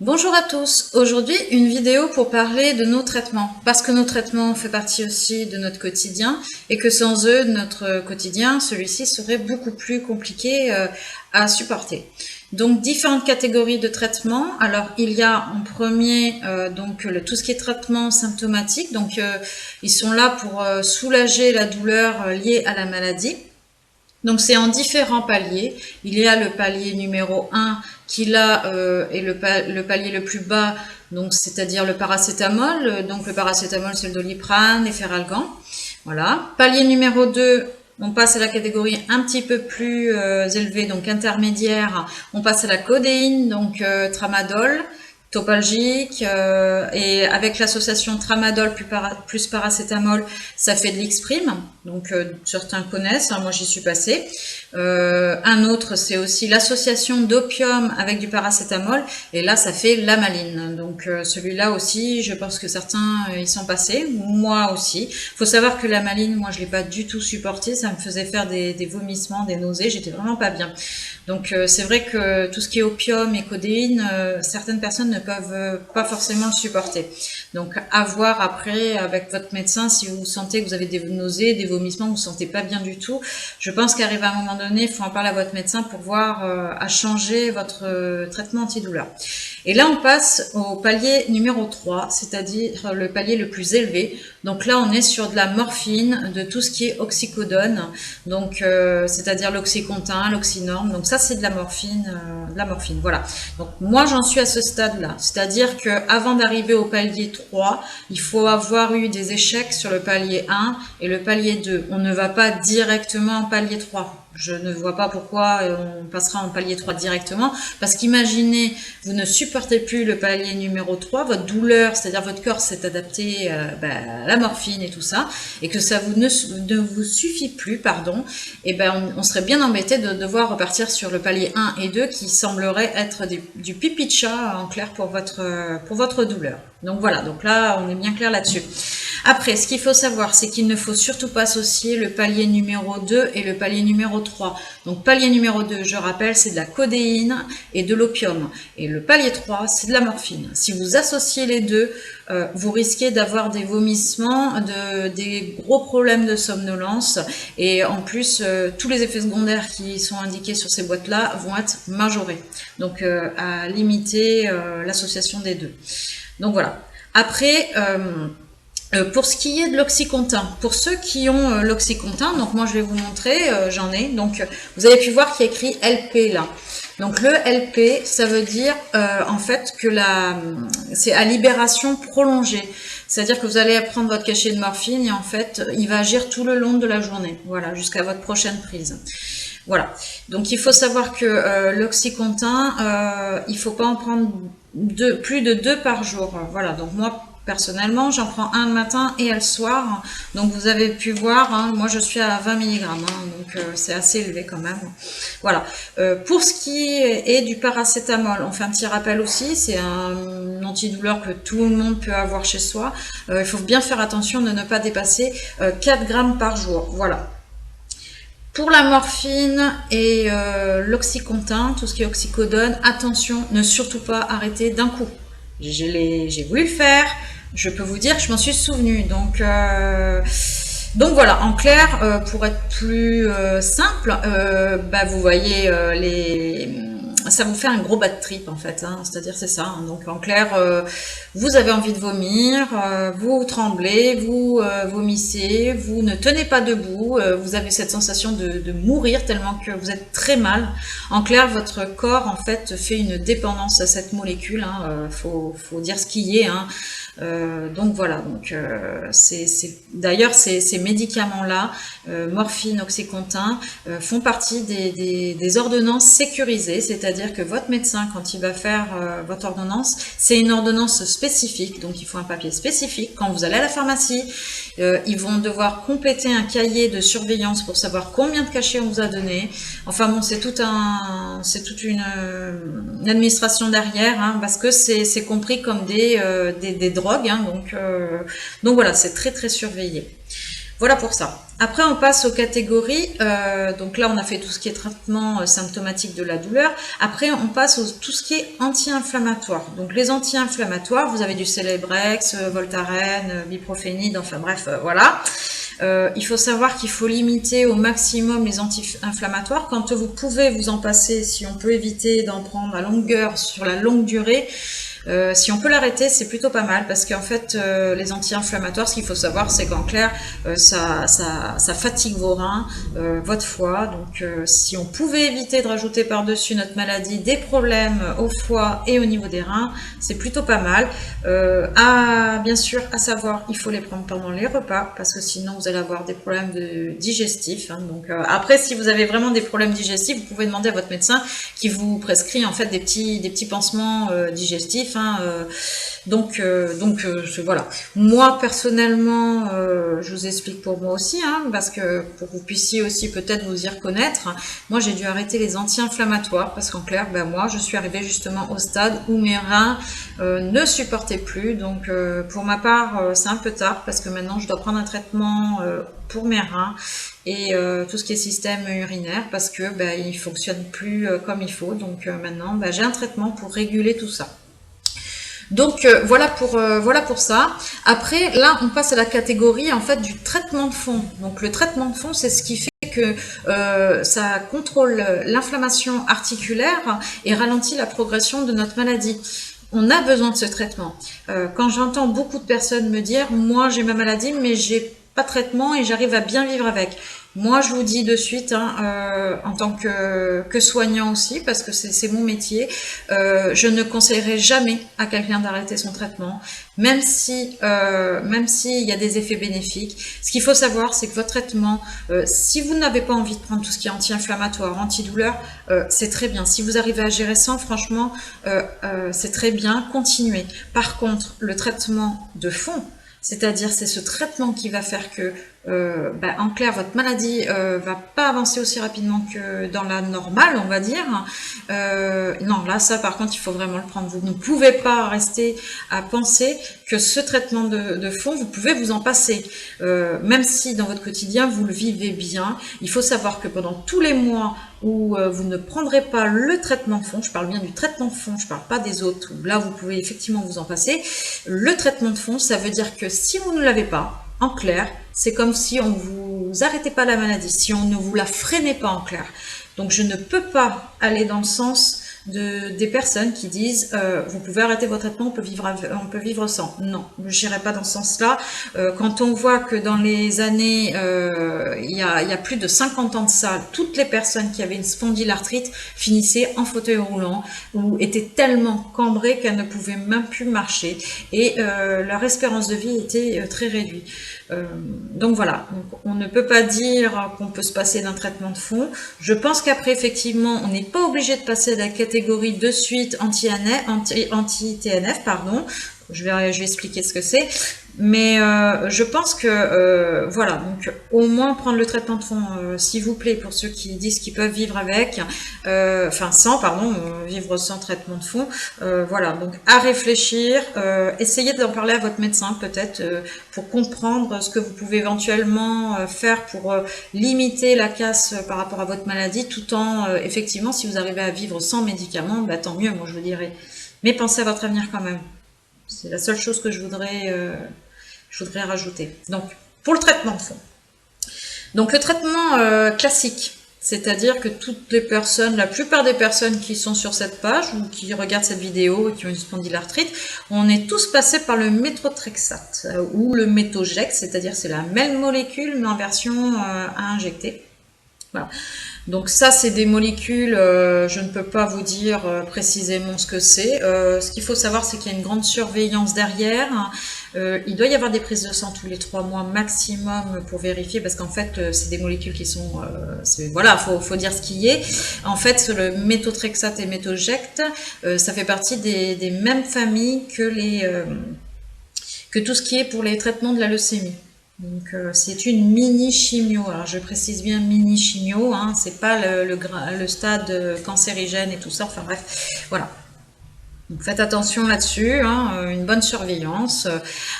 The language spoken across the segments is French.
Bonjour à tous, aujourd'hui une vidéo pour parler de nos traitements, parce que nos traitements font partie aussi de notre quotidien et que sans eux, notre quotidien, celui-ci serait beaucoup plus compliqué à supporter. Donc différentes catégories de traitements. Alors il y a en premier tout ce qui est traitement symptomatique, donc ils sont là pour soulager la douleur liée à la maladie. Donc c'est en différents paliers. Il y a le palier numéro 1 qui là est le palier le plus bas, donc c'est-à-dire le paracétamol. Donc le paracétamol c'est le Doliprane, Efferalgan. Voilà. Palier numéro 2, on passe à la catégorie un petit peu plus élevée, donc intermédiaire. On passe à la codéine, donc Tramadol, Topalgique, et avec l'association Tramadol plus paracétamol, ça fait de l'Ixprime, donc certains connaissent, hein, moi j'y suis passée. Un autre, c'est aussi l'association d'opium avec du paracétamol, et là ça fait l'amaline. Donc celui-là aussi, je pense que certains y sont passés, moi aussi. Faut savoir que l'amaline, moi je l'ai pas du tout supporté, ça me faisait faire des vomissements, des nausées, j'étais vraiment pas bien. Donc c'est vrai que tout ce qui est opium et codéine, certaines personnes ne peuvent pas forcément le supporter. Donc à voir après avec votre médecin si vous sentez que vous avez des nausées, des vomissements, vous ne vous sentez pas bien du tout. Je pense qu'arrive à un moment donné, il faut en parler à votre médecin pour voir à changer votre traitement antidouleur. Et là on passe au palier numéro 3, c'est-à-dire le palier le plus élevé. Donc là on est sur de la morphine, de tout ce qui est oxycodone, donc c'est-à-dire l'oxycontin, l'oxynorme. Donc ça c'est de la morphine, voilà. Donc moi j'en suis à ce stade-là, c'est-à-dire que avant d'arriver au palier 3, il faut avoir eu des échecs sur le palier 1 et le palier 2. On ne va pas directement en palier 3. Je ne vois pas pourquoi on passera en palier 3 directement, parce qu'imaginez, vous ne supportez plus le palier numéro 3, votre douleur, c'est-à-dire votre corps s'est adapté à la morphine et tout ça, et que ça ne vous suffit plus, pardon, et on serait bien embêté de devoir repartir sur le palier 1 et 2 qui semblerait être du pipi de chat en clair pour votre douleur. Donc voilà, donc là on est bien clair là-dessus. Après, ce qu'il faut savoir, c'est qu'il ne faut surtout pas associer le palier numéro 2 et le palier numéro 3. Donc palier numéro 2, je rappelle, c'est de la codéine et de l'opium. Et le palier 3, c'est de la morphine. Si vous associez les deux, vous risquez d'avoir des vomissements, des gros problèmes de somnolence. Et en plus, tous les effets secondaires qui sont indiqués sur ces boîtes-là vont être majorés. Donc à limiter l'association des deux. Donc voilà. Après... pour ce qui est de l'oxycontin, pour ceux qui ont l'oxycontin, donc moi je vais vous montrer, j'en ai, donc vous avez pu voir qu'il y a écrit LP là. Donc le LP, ça veut dire en fait que c'est à libération prolongée. C'est-à-dire que vous allez prendre votre cachet de morphine et en fait, il va agir tout le long de la journée, voilà, jusqu'à votre prochaine prise. Voilà, donc il faut savoir que l'oxycontin, il ne faut pas en prendre plus de 2 par jour. Voilà, donc moi, personnellement, j'en prends un le matin et un le soir. Donc vous avez pu voir, hein, moi je suis à 20 mg, hein, donc c'est assez élevé quand même. Voilà. Pour ce qui est du paracétamol, on fait un petit rappel aussi, c'est un antidouleur que tout le monde peut avoir chez soi. Il faut bien faire attention de ne pas dépasser 4 grammes par jour. Voilà. Pour la morphine et l'oxycontin, tout ce qui est oxycodone, attention, ne surtout pas arrêter d'un coup. J'ai voulu le faire, je peux vous dire que je m'en suis souvenue. Donc voilà, en clair, pour être plus simple, vous voyez ça vous fait un gros bad trip en fait, hein, c'est-à-dire c'est ça. Hein. Donc en clair, vous avez envie de vomir, vous tremblez, vous vomissez, vous ne tenez pas debout, vous avez cette sensation de mourir tellement que vous êtes très mal. En clair, votre corps en fait fait une dépendance à cette molécule. Hein, faut dire ce qu'il y est. Hein. Donc voilà, donc d'ailleurs ces médicaments-là, morphine, oxycontin, font partie des ordonnances sécurisées, c'est-à-dire que votre médecin, quand il va faire votre ordonnance, c'est une ordonnance spécifique, donc il faut un papier spécifique. Quand vous allez à la pharmacie, ils vont devoir compléter un cahier de surveillance pour savoir combien de cachets on vous a donné. Enfin bon, c'est toute une administration derrière, hein, parce que c'est compris comme des drogues, hein, donc voilà, c'est très très surveillé. Voilà pour ça. Après, on passe aux catégories. Donc là, on a fait tout ce qui est traitement symptomatique de la douleur. Après, on passe tout ce qui est anti-inflammatoire. Donc les anti-inflammatoires, vous avez du Celebrex, Voltaren, Biprophénide, enfin bref, voilà. Il faut savoir qu'il faut limiter au maximum les anti-inflammatoires. Quand vous pouvez vous en passer, si on peut éviter d'en prendre à longueur, sur la longue durée, si on peut l'arrêter, c'est plutôt pas mal parce qu'en fait, les anti-inflammatoires, ce qu'il faut savoir, c'est qu'en clair, ça fatigue vos reins, votre foie. Donc, si on pouvait éviter de rajouter par-dessus notre maladie des problèmes au foie et au niveau des reins, c'est plutôt pas mal. Bien sûr, à savoir, il faut les prendre pendant les repas parce que sinon, vous allez avoir des problèmes digestifs. Hein. Donc, après, si vous avez vraiment des problèmes digestifs, vous pouvez demander à votre médecin qui vous prescrit en fait des petits pansements digestifs. Hein, voilà. Moi personnellement, je vous explique pour moi aussi, hein, parce que pour que vous puissiez aussi peut-être vous y reconnaître. Moi, j'ai dû arrêter les anti-inflammatoires parce qu'en clair, moi, je suis arrivée justement au stade où mes reins ne supportaient plus. Donc, pour ma part, c'est un peu tard parce que maintenant, je dois prendre un traitement pour mes reins et tout ce qui est système urinaire parce que il fonctionne plus comme il faut. Donc maintenant, j'ai un traitement pour réguler tout ça. Donc voilà pour ça. Après, là, on passe à la catégorie en fait du traitement de fond. Donc le traitement de fond, c'est ce qui fait que ça contrôle l'inflammation articulaire et ralentit la progression de notre maladie. On a besoin de ce traitement. Quand j'entends beaucoup de personnes me dire, moi j'ai ma maladie, mais j'ai pas de traitement et j'arrive à bien vivre avec. Moi, je vous dis de suite, hein, en tant que soignant aussi, parce que c'est mon métier, je ne conseillerais jamais à quelqu'un d'arrêter son traitement, même s'il y a des effets bénéfiques. Ce qu'il faut savoir, c'est que votre traitement, si vous n'avez pas envie de prendre tout ce qui est anti-inflammatoire, antidouleur, c'est très bien. Si vous arrivez à gérer ça, franchement, c'est très bien. Continuez. Par contre, le traitement de fond, c'est-à-dire c'est ce traitement qui va faire que, en clair, votre maladie va pas avancer aussi rapidement que dans la normale, on va dire. Non, là, ça, par contre, il faut vraiment le prendre. Vous ne pouvez pas rester à penser que ce traitement de fond, vous pouvez vous en passer. Même si dans votre quotidien, vous le vivez bien, il faut savoir que pendant tous les mois où vous ne prendrez pas le traitement de fond, je parle bien du traitement de fond, je parle pas des autres, où là, vous pouvez effectivement vous en passer. Le traitement de fond, ça veut dire que si vous ne l'avez pas, en clair, c'est comme si on vous arrêtait pas la maladie, si on ne vous la freinait pas en clair. Donc je ne peux pas aller dans le sens des personnes qui disent vous pouvez arrêter votre traitement, on peut vivre sans. Non, je n'irai pas dans ce sens-là. Quand on voit que dans les années, il y a plus de 50 ans de ça, toutes les personnes qui avaient une spondylarthrite finissaient en fauteuil roulant ou étaient tellement cambrées qu'elles ne pouvaient même plus marcher et leur espérance de vie était très réduite. Donc voilà, donc on ne peut pas dire qu'on peut se passer d'un traitement de fond. Je pense qu'après, effectivement, on n'est pas obligé de passer à la catégorie de suite anti-TNF, pardon. Je vais expliquer ce que c'est. Mais je pense que, voilà, donc au moins prendre le traitement de fond, s'il vous plaît, pour ceux qui disent qu'ils peuvent vivre avec, vivre sans traitement de fond. Voilà, donc à réfléchir, essayez d'en parler à votre médecin peut-être pour comprendre ce que vous pouvez éventuellement faire pour limiter la casse par rapport à votre maladie, tout en, effectivement, si vous arrivez à vivre sans médicaments, tant mieux, moi je vous dirais. Mais pensez à votre avenir quand même. C'est la seule chose que je voudrais rajouter. Donc, pour le traitement de fond. Donc, le traitement classique, c'est-à-dire que toutes les personnes, la plupart des personnes qui sont sur cette page ou qui regardent cette vidéo et qui ont une spondylarthrite, on est tous passés par le méthotrexate ou le méthojex, c'est-à-dire c'est la même molécule mais en version à injecter. Voilà. Donc ça, c'est des molécules, je ne peux pas vous dire précisément ce que c'est. Ce qu'il faut savoir, c'est qu'il y a une grande surveillance derrière. Il doit y avoir des prises de sang tous les 3 mois maximum pour vérifier, parce qu'en fait, c'est des molécules qui sont... voilà, faut dire ce qui est. En fait, le méthotrexate et méthoject, ça fait partie des mêmes familles que tout ce qui est pour les traitements de la leucémie. Donc c'est une mini chimio, alors je précise bien mini chimio, hein, c'est pas le stade cancérigène et tout ça, enfin bref, voilà. Donc faites attention là-dessus, hein, une bonne surveillance.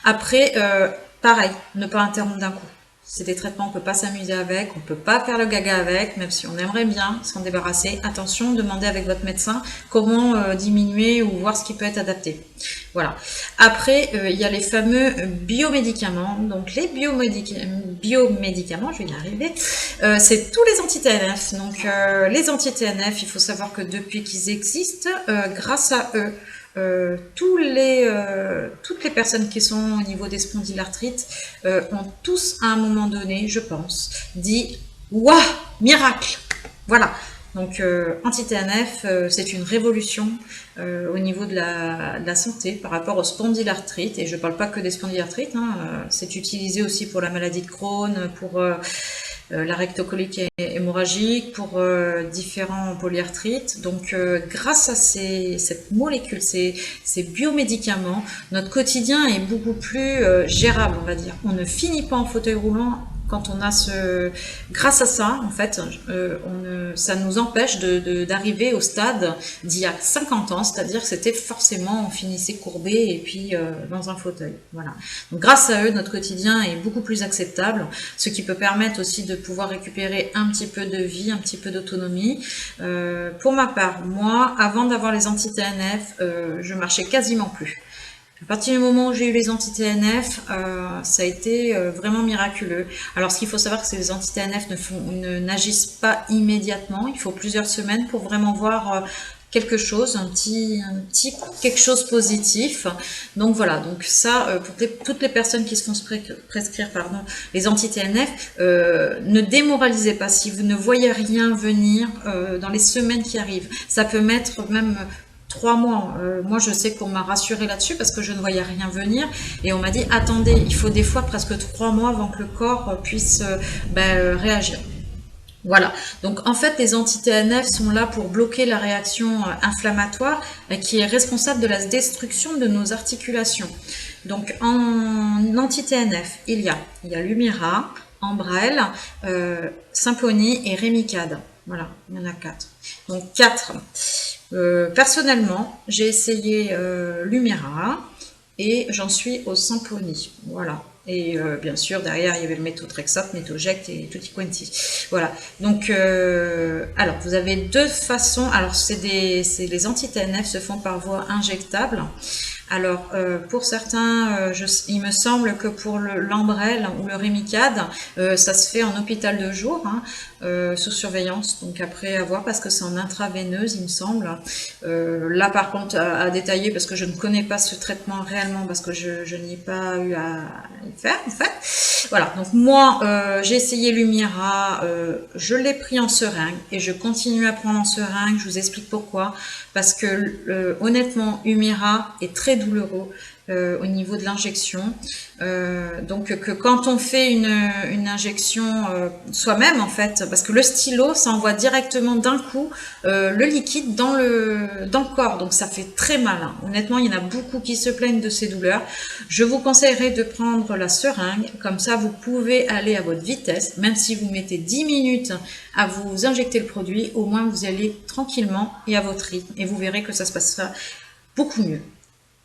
Après, pareil, ne pas interrompre d'un coup. C'est des traitements, on peut pas s'amuser avec, on peut pas faire le gaga avec, même si on aimerait bien s'en débarrasser. Attention, demandez avec votre médecin comment diminuer ou voir ce qui peut être adapté. Voilà. Après, il y a les fameux biomédicaments. Donc les biomédicaments, je vais y arriver, c'est tous les anti-TNF. Donc les anti-TNF, il faut savoir que depuis qu'ils existent, grâce à eux, toutes les personnes qui sont au niveau des spondylarthrites ont tous à un moment donné, je pense, dit « Waouh, miracle !» Voilà. Donc anti-TNF, c'est une révolution au niveau de la santé par rapport aux spondylarthrites. Et je ne parle pas que des spondylarthrites, hein, c'est utilisé aussi pour la maladie de Crohn, pour la rectocolique hémorragique, pour différents polyarthrites. Donc grâce à cette molécule, ces biomédicaments, notre quotidien est beaucoup plus gérable, on va dire. On ne finit pas en fauteuil roulant quand on a grâce à ça, en fait, ça nous empêche d'arriver au stade d'il y a 50 ans, c'est-à-dire que c'était forcément, on finissait courbé et puis dans un fauteuil. Voilà. Donc grâce à eux, notre quotidien est beaucoup plus acceptable, ce qui peut permettre aussi de pouvoir récupérer un petit peu de vie, un petit peu d'autonomie. Pour ma part, moi, avant d'avoir les anti-TNF, je marchais quasiment plus. À partir du moment où j'ai eu les anti-TNF, ça a été vraiment miraculeux. Alors, ce qu'il faut savoir, c'est que ces anti-TNF n'agissent pas immédiatement. Il faut plusieurs semaines pour vraiment voir quelque chose, un petit quelque chose positif. Donc voilà, donc ça, pour toutes les personnes qui se font prescrire les anti-TNF, ne démoralisez pas si vous ne voyez rien venir dans les semaines qui arrivent. Ça peut mettre même 3 mois. Moi, je sais qu'on m'a rassuré là-dessus parce que je ne voyais rien venir et on m'a dit attendez, il faut des fois presque 3 mois avant que le corps puisse réagir. Voilà, donc en fait les anti-TNF sont là pour bloquer la réaction inflammatoire qui est responsable de la destruction de nos articulations. Donc en anti-TNF, il y a Lumira, Enbrel, Simponi et Remicade. Voilà, il y en a 4. Donc 4. Personnellement, j'ai essayé Lumira et j'en suis au Simponi. Voilà. Et bien sûr, derrière, il y avait le méthotrexate, méthoject et tutti quanti. Voilà. Donc, alors, vous avez deux façons. Alors, les anti-TNF se font par voie injectable. Alors, pour certains, il me semble que pour l'Enbrel ou le Remicade, ça se fait en hôpital de jour, hein, sous surveillance. Donc après, à voir, parce que c'est en intraveineuse, il me semble. Là, par contre, à détailler, parce que je ne connais pas ce traitement réellement, parce que je n'y ai pas eu à y faire, en fait. Voilà, donc moi, j'ai essayé Lumira, je l'ai pris en seringue, et je continue à prendre en seringue, je vous explique pourquoi. Parce que honnêtement, Lumira est très douloureux au niveau de l'injection. Donc que quand on fait une injection soi-même en fait, parce que le stylo, ça envoie directement d'un coup le liquide dans le corps, donc ça fait très mal. Hein. Honnêtement, il y en a beaucoup qui se plaignent de ces douleurs. Je vous conseillerais de prendre la seringue, comme ça vous pouvez aller à votre vitesse, même si vous mettez 10 minutes à vous injecter le produit, au moins vous allez tranquillement et à votre rythme, et vous verrez que ça se passera beaucoup mieux.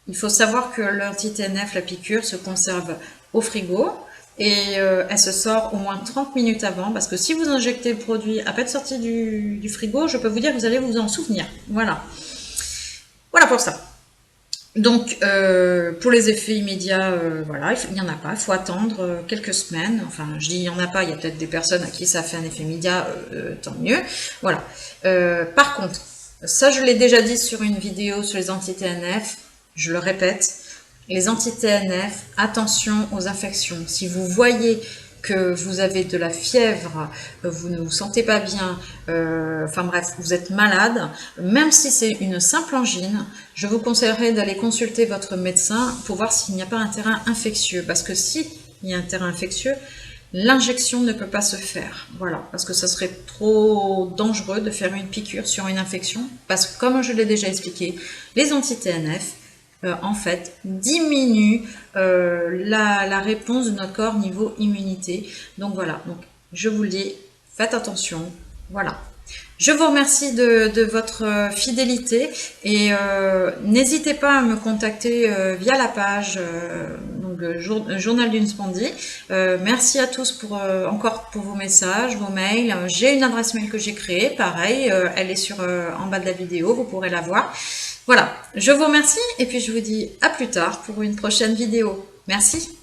Il faut savoir que l'anti-TNF, la piqûre, se conserve au frigo et elle se sort au moins 30 minutes avant, parce que si vous injectez le produit à peine sorti du frigo, je peux vous dire que vous allez vous en souvenir. Voilà. Voilà pour ça. Donc, pour les effets immédiats, voilà, il n'y en a pas, il faut attendre quelques semaines. Enfin, je dis il n'y en a pas, il y a peut-être des personnes à qui ça fait un effet immédiat, tant mieux. Voilà. Par contre, ça je l'ai déjà dit sur une vidéo sur les anti-TNF, je le répète, les anti-TNF, attention aux infections. Si vous voyez que vous avez de la fièvre, vous ne vous sentez pas bien, enfin bref, vous êtes malade, même si c'est une simple angine, je vous conseillerais d'aller consulter votre médecin pour voir s'il n'y a pas un terrain infectieux. Parce que s'il y a un terrain infectieux, l'injection ne peut pas se faire. Voilà, parce que ça serait trop dangereux de faire une piqûre sur une infection. Parce que comme je l'ai déjà expliqué, les anti-TNF, en fait, diminue la réponse de notre corps niveau immunité. Donc voilà, donc je vous le dis, faites attention. Voilà. Je vous remercie de votre fidélité et n'hésitez pas à me contacter via la page donc le journal d'une spondie. Merci à tous pour encore pour vos messages, vos mails. J'ai une adresse mail que j'ai créée, pareil, elle est sur en bas de la vidéo, vous pourrez la voir. Voilà, je vous remercie et puis je vous dis à plus tard pour une prochaine vidéo. Merci.